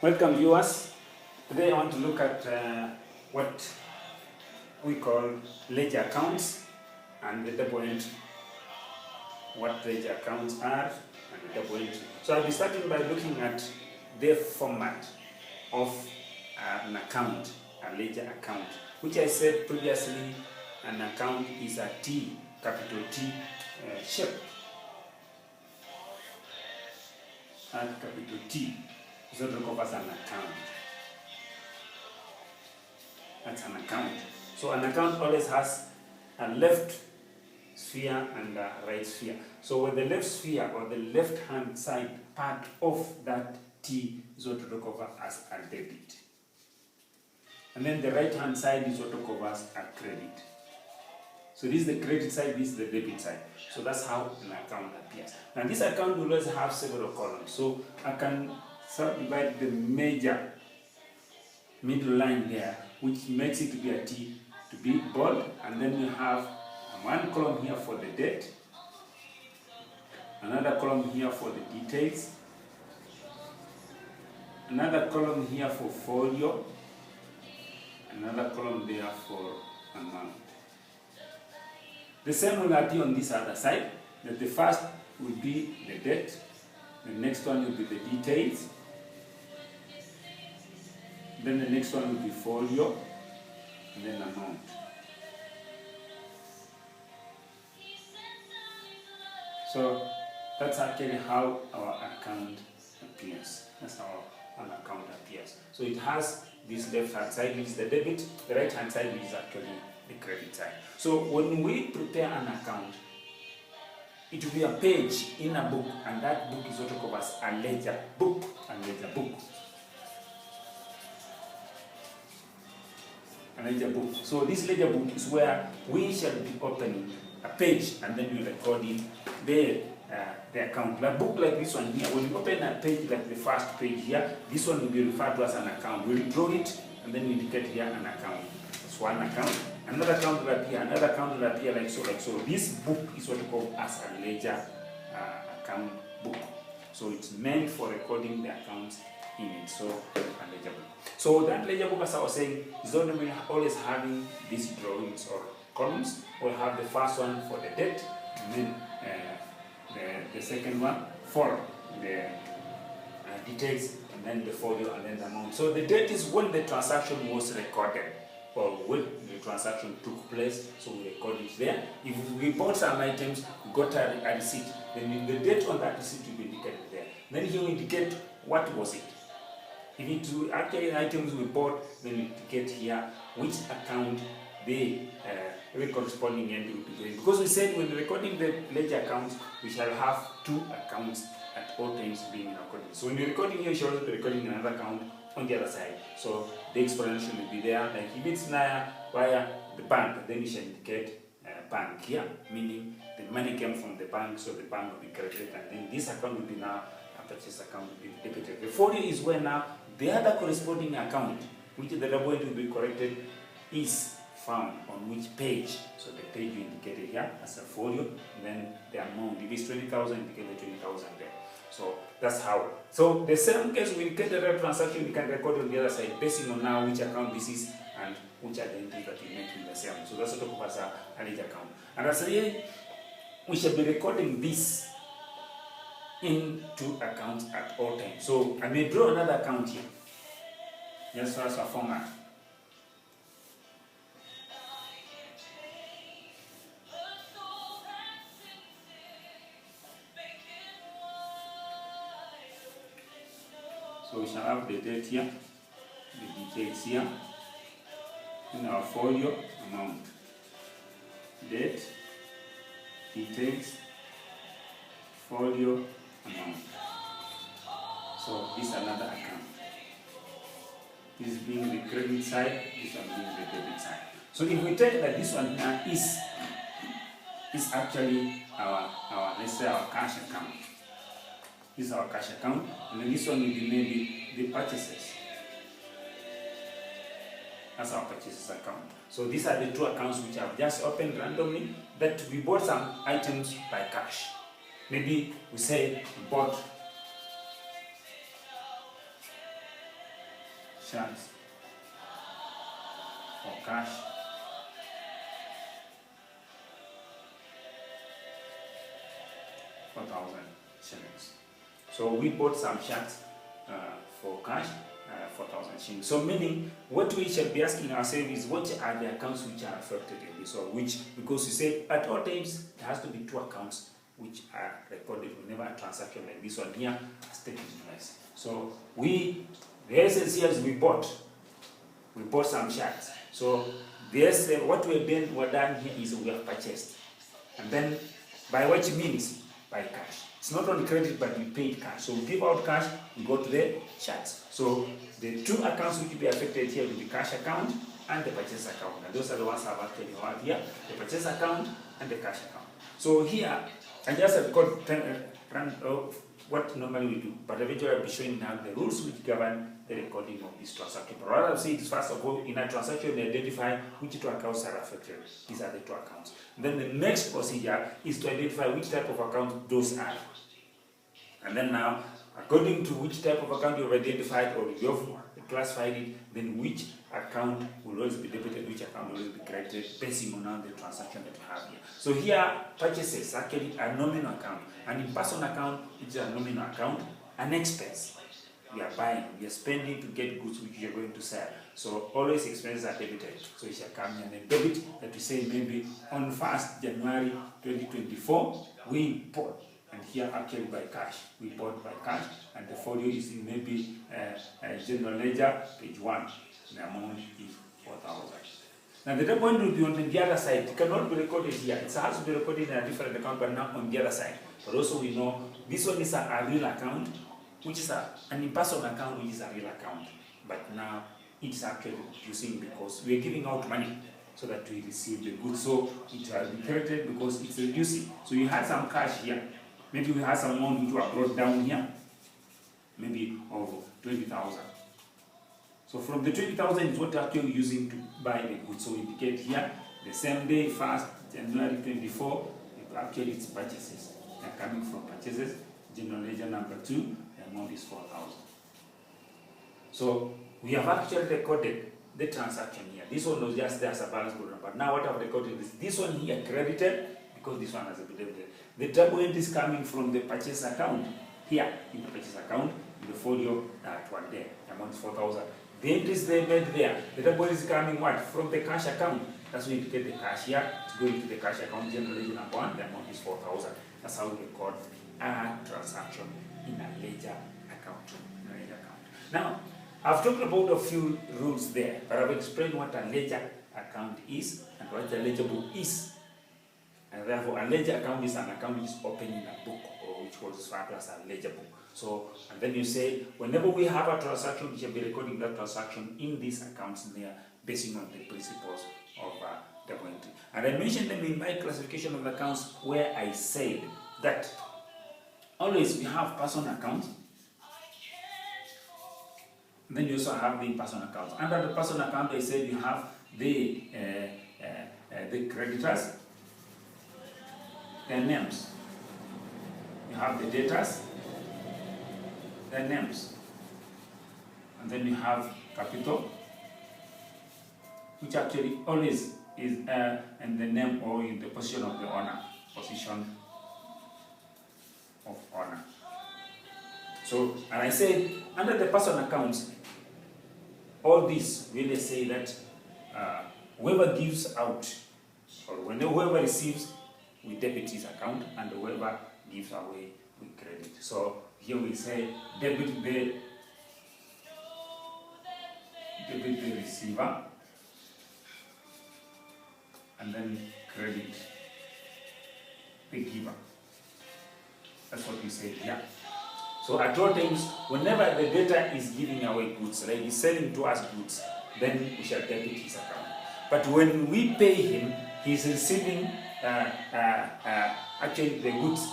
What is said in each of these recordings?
Welcome viewers. Today I want to look at what we call ledger accounts and the double entry. What ledger accounts are and the double entry. So I'll be starting by looking at the format of an account, a ledger account, which I said previously an account is a T, capital T shape. And capital T. So to covers an account. That's an account. So an account always has a left sphere and a right sphere. So with the left sphere or the left hand side part of that T is what to cover as a debit. And then the right hand side is what to cover as a credit. So this is the credit side, this is the debit side. So that's how an account appears. Now this account will always have several columns. So I can subdivide the major middle line there, which makes it to be a T, to be bold, and then we have one column here for the debt, another column here for the details, another column here for folio, another column there for amount. The same will appear on this other side, that the first will be the debt, the next one will be the details, then the next one will be folio, and then amount. So that's actually how our account appears. That's how an account appears. So it has this left hand side, which is the debit, the right hand side, which is actually the credit side. So when we prepare an account, it will be a page in a book, and that book is what covers a ledger book, a ledger book. A ledger book. So this ledger book is where we shall be opening a page, and then we record in the account. A book like this one here, when you open a page like the first page here, this one will be referred to as an account. We'll draw it, and then we indicate here an account. That's one account. Another account will appear, another account will appear like so, like so. This book is what we call as a ledger account book. So it's meant for recording the accounts in it. So a ledger book. So that ledger book, as I was saying, is only always having these drawings or columns. We'll have the first one for the debt, and then the second one for the details, and then the folio, and then the amount. So the debt is when the transaction was recorded, or when the transaction took place, so we record it there. If we bought some items, we got a receipt, then the date on that receipt will be indicated there. Then he will indicate what was it. If it actually items we bought, then we indicate here which account the corresponding entry will be going. Because we said when recording the ledger accounts, we shall have two accounts at all times being recorded. So when you're recording here, you should also be recording another account on the other side. So the explanation will be there. Like if it's via the bank, then you should indicate bank here, meaning the money came from the bank, so the bank will be credited, and then this account will be now a purchase account will be debited. The folio is where now the other corresponding account, which the double entry will be corrected, is found on which page. So the page you indicated here as a folio, and then the amount. If it's 20,000, indicate the 20,000 there. So that's how. So the same case, we get the transaction, we can record on the other side, based on now which account this is and which are the entries that we make in the same. So that's what we call as a ledger account. And as I we shall be recording this in two accounts at all times. So I may draw another account here. Just as a format. So we shall have the date here, the details here, in our folio amount. Date, details, folio amount. So this is another account. This being the credit side, this one being the debit side. So if we take that this one now is actually our let's say our cash account. This is our cash account, and then this one will be maybe the purchases. That's our purchases account. So these are the two accounts which I've just opened randomly, that we bought some items by cash. Maybe we say we bought chance for cash, £4,000. So we bought some shirts for cash, 4,000 shillings. So meaning, what we shall be asking ourselves is, what are the accounts which are affected in this, or which, because you say at all times there has to be two accounts which are recorded whenever a transaction like this one here has taken place. So the essence here is we bought some shirts. So what we're done here is we have purchased, and then by which means by cash. It's not on credit, but we paid cash. So we give out cash, we go to the shirts. So the two accounts which will be affected here will be cash account and the purchase account. And those are the ones I've actually had here, the purchase account and the cash account. So here, I just have got what normally we do, but eventually I'll be showing now the rules which govern the recording of this transaction. But what I'll say is, first of all, in a transaction, we identify which two accounts are affected. These are the two accounts. Then the next procedure is to identify which type of account those are. And then now, according to which type of account you've identified or you've classified it, then which account will always be debited, which account will always be credited, based on the transaction that you have here. So here, purchases actually a nominal account, and in personal account, it's a nominal account, an expense. We are buying, we are spending to get goods which we are going to sell. So always expenses are debited. So it shall come here and then debit, that we say maybe on 1st January 2024, we bought. And here actually by cash, we bought by cash, and the folio is in maybe general ledger, page 1, the amount is 4,000. Now the point will be on the other side. It cannot be recorded here. It has to be recorded in a different account, but not on the other side. But also we know this one is a real account, which is an impersonal account, which is a real account. But now it's actually reducing because we are giving out money so that we receive the goods. So it has been credited because it's reducing. So you had some cash here. Maybe we have some amount which were brought down here, maybe of 20,000. So from the 20,000 is what actually we're using to buy the goods. So we indicate here the same day, 1st January 24, actually it's purchases. They're coming from purchases. General ledger number 2, the amount is 4,000. So we have actually recorded the transaction here. This one was just there as a balance program, but now what I've recorded is this one here credited because this one has been debited. The double entry is coming from the purchase account here in the purchase account in the folio that one there. The amount is 4,000. The entries they made there. The double is coming what? From the cash account. That's when you get the cash here. It's going to the cash account. General ledger number 1. The amount is 4,000. That's how we record a transaction in a ledger account. Now, I've talked about a few rules there, but I've explained what a ledger account is and what a ledger book is. And therefore, a ledger account is an account which is open in a book, or which was referred to as a ledger book. So, and then you say, whenever we have a transaction, we shall be recording that transaction in these accounts there, based on the principles of double entry. And I mentioned them in my classification of accounts, where I said that always we have personal accounts, and then you also have the personal accounts. Under the personal account, I said you have the creditors, their names. You have the debtors, their names. And then you have capital, which actually always is in the name or in the position of the owner. Position of owner. So, and I said, under the personal accounts, all these really say that whoever gives out, or whoever receives, we debit his account, and whoever gives away, we credit. So here we say debit the receiver, and then credit the giver. That's what we say here. So at all times, whenever the debtor is giving away goods, like he's selling to us goods, then we shall debit his account. But when we pay him, he's receiving actually the goods.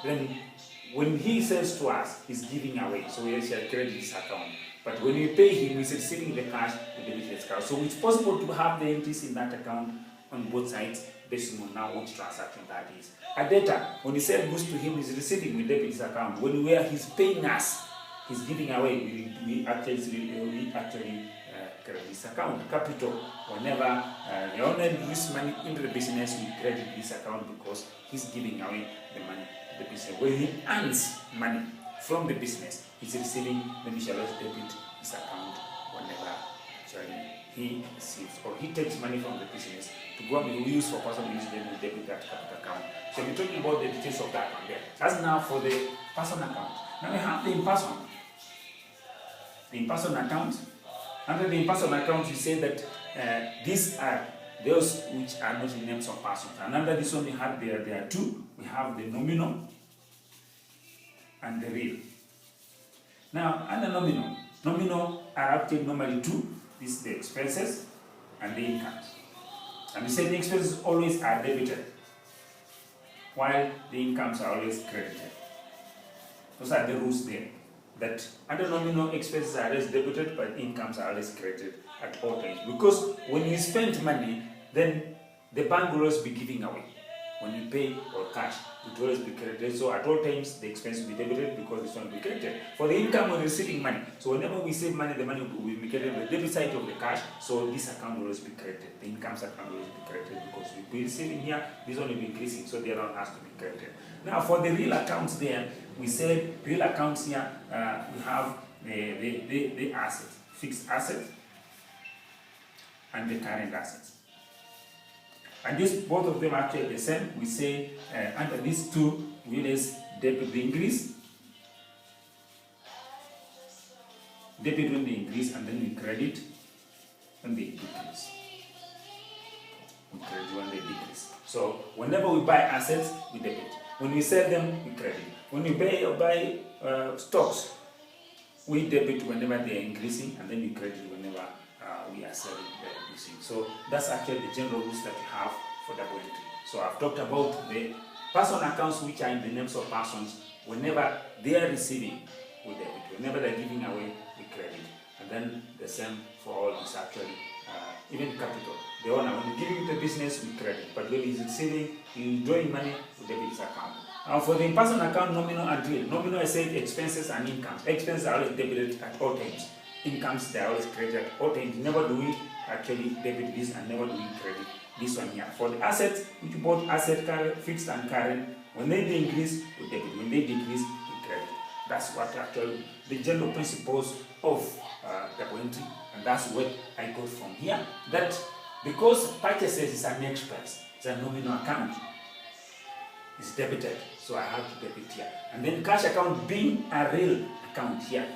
Then when he sells to us, he's giving away, so we shall credit his account. But when we pay him, he's receiving the cash, we debit his account. So it's possible to have the entries in that account on both sides, based on now which transaction that is. A debtor, when we sell goods to him, he's receiving, we debit his account. When he's paying us, he's giving away, we actually credit this account. Capital, whenever the owner uses money in the business, we credit this account because he's giving away the money to the business. When he earns money from the business, he's receiving, then we shall always debit his account whenever actually he receives or he takes money from the business to go and use for personal use, then we debit that capital account. So we're talking about the details of that one there. That's now for the personal account. Now we have the in-person. The in-person account. Under the in-person account, you say that these are those which are not in names of persons. And under this one, we have there are two. We have the nominal and the real. Now, under nominal are actually normally two. This is the expenses and the incomes. And we say the expenses always are debited, while the incomes are always credited. Those are the rules there. That under nominal, expenses are always debited, but incomes are always credited at all times. Because when you spend money, then the bank will always be giving away. When you pay or cash, it will always be credited. So at all times, the expense will be debited because it's going to be credited. For the income, we're receiving money. So whenever we save money, the money will be credited on the debit side of the cash. So this account will always be credited. The incomes account will always be credited because we'll be receiving here, this one will be increasing. So the other one has to be credited. Now for the real accounts there, we said real accounts here, we have the assets, fixed assets and the current assets. And this, both of them are actually the same. We say under these two, we always debit the increase, debit when they increase, and then we credit when they decrease. We credit when they decrease. So whenever we buy assets, we debit. When we sell them, we credit. When we buy stocks, we debit whenever they are increasing, and then we credit whenever we are selling the reducing. So that's actually the general rules that we have for double entry. So I've talked about the personal accounts which are in the names of persons. Whenever they are receiving, we debit. Whenever they're giving away, we credit. And then the same for all is actually even capital. The owner, when you give him the business, we credit. But when he's receiving, he's drawing money, we debit his account. Now for the personal account, nominal and real. Nominal, I said expenses and incomes. Expenses are always debited at all times. Incomes, they are always credited at all times. Never do we actually debit this and never do we credit this one here. For the assets, which both asset current, fixed and current, when they increase, we debit. When they decrease, we credit. That's what actually the general principles of double entry, and that's what I got from here. That because purchases is an expense, it's a nominal account, it's debited, so I have to debit here. And then cash account being a real account here.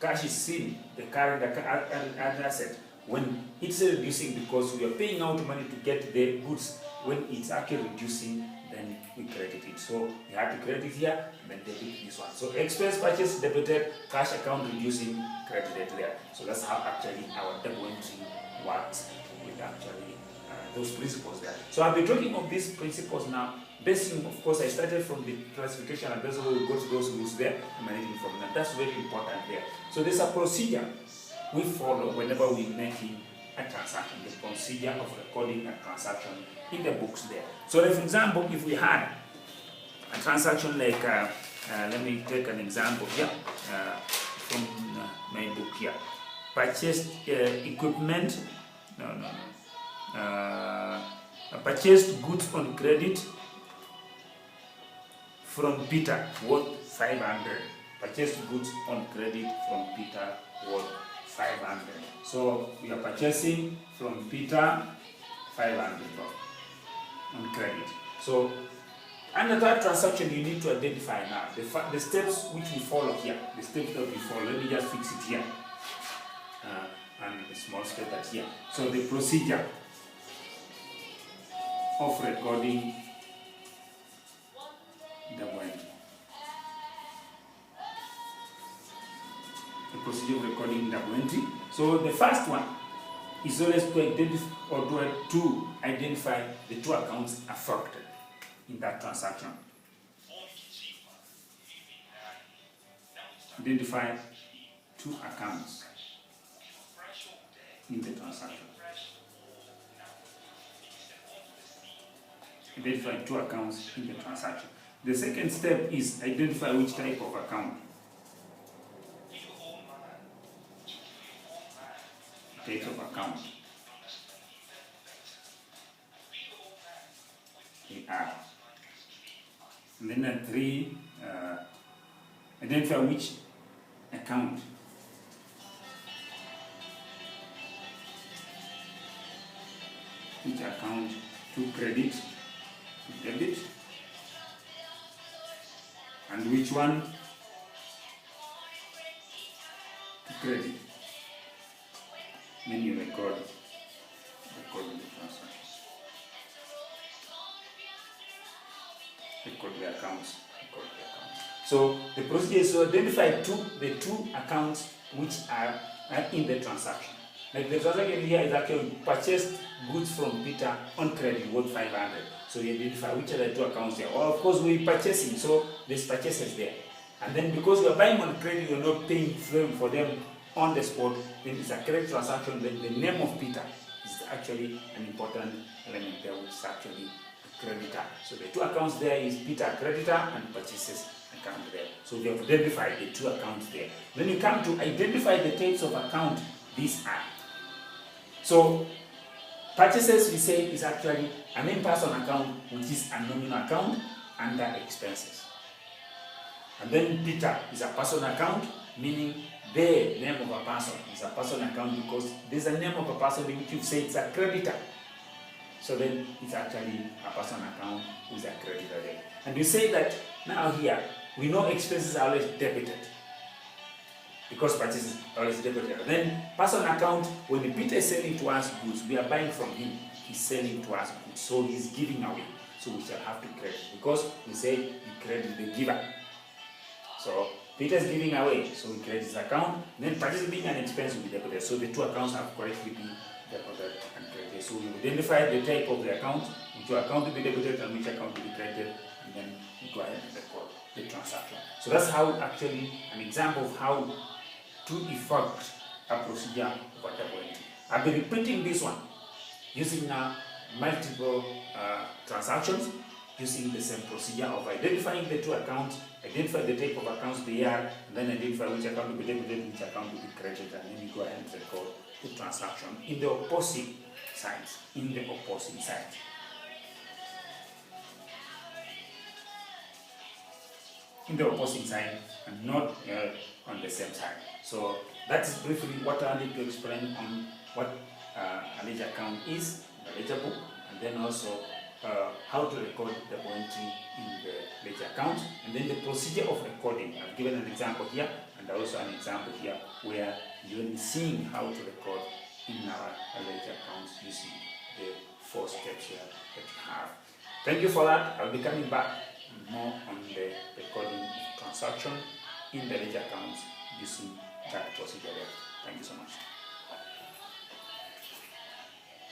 Cash is seen, the current asset, when it's reducing because we are paying out money to get the goods. When it's actually reducing, then we credit it. So we have to credit here and then debit this one. So expense purchase debited, cash account reducing, credited there. So that's how actually our double entry works with actually those principles there. So I'll be talking of these principles now. Basing, of course, I started from the classification and that's why we go to those rules there, emanating from them. That's very important there. So there's a procedure we follow whenever we make a transaction, the procedure of recording a transaction in the books there. So for example, if we had a transaction like, let me take an example here from my book here. Purchased equipment, purchased goods on credit from Peter worth 500. Purchased goods on credit from Peter worth 500. So we are purchasing from Peter 500 on credit. So under that transaction, you need to identify now the steps which we follow here. The steps that we follow. Let me just fix it here. And a small step that's here. So the procedure of recording double entry. The procedure of recording double entry. So the first one is always to identify the two accounts affected in that transaction. Identify two accounts in the transaction. Identify two accounts in the transaction. The second step is identify which type of account. types of account. AR. And then at 3, identify which account. Which account to credit, to debit, and which one to credit. Then you record the transaction. Record the accounts. So the procedure is to identify the two accounts which are in the transaction. Like the transaction here is actually purchased goods from Peter on credit worth 500. So we identify which are the two accounts there. Well, of course, we're purchasing, so there's purchases there. And then because we're buying on credit, you're not paying for them on the spot, then it's a credit transaction, then the name of Peter is actually an important element there, which is actually the creditor. So the two accounts there is Peter creditor and purchases account there. So we have identified the two accounts there. Then you come to identify the types of account these are. So purchases, we say, is actually a main person account, which is a nominal account under expenses. And then Peter is a personal account, meaning the name of a person is a personal account because there's a name of a person which you say it's a creditor. So then it's actually a personal account who's a creditor there. And you say that now here, we know expenses are always debited because purchases are always debited. Then personal account, when Peter is selling to us goods, we are buying from him, he's selling to us goods. So he's giving away. So we shall have to credit because we say we credit the giver. So Peter is giving away, so we credit his account. Then purchase being an expense will be debited. So the two accounts have correctly been debited and credited. So we identify the type of the account, which account to be debited and which account to be credited, and then we go ahead and record the transaction. So that's how actually an example of how to effect a procedure of a double entry. I've been repeating this one using multiple transactions, using the same procedure of identifying the two accounts, identify the type of accounts they are, and then identify which account to be debited, which account to be credited, and then you go ahead and record the transaction in the opposite sides. And not on the same side. So that's briefly what I need to explain on what a ledger account is, the ledger book, and then also how to record the entry in the ledger account, and then the procedure of recording. I've given an example here, and also an example here where you're seeing how to record in our ledger accounts using the 4 steps here that you have. Thank you for that. I'll be coming back more on the recording of transaction in the ledger accounts using that procedure there. Thank you so much.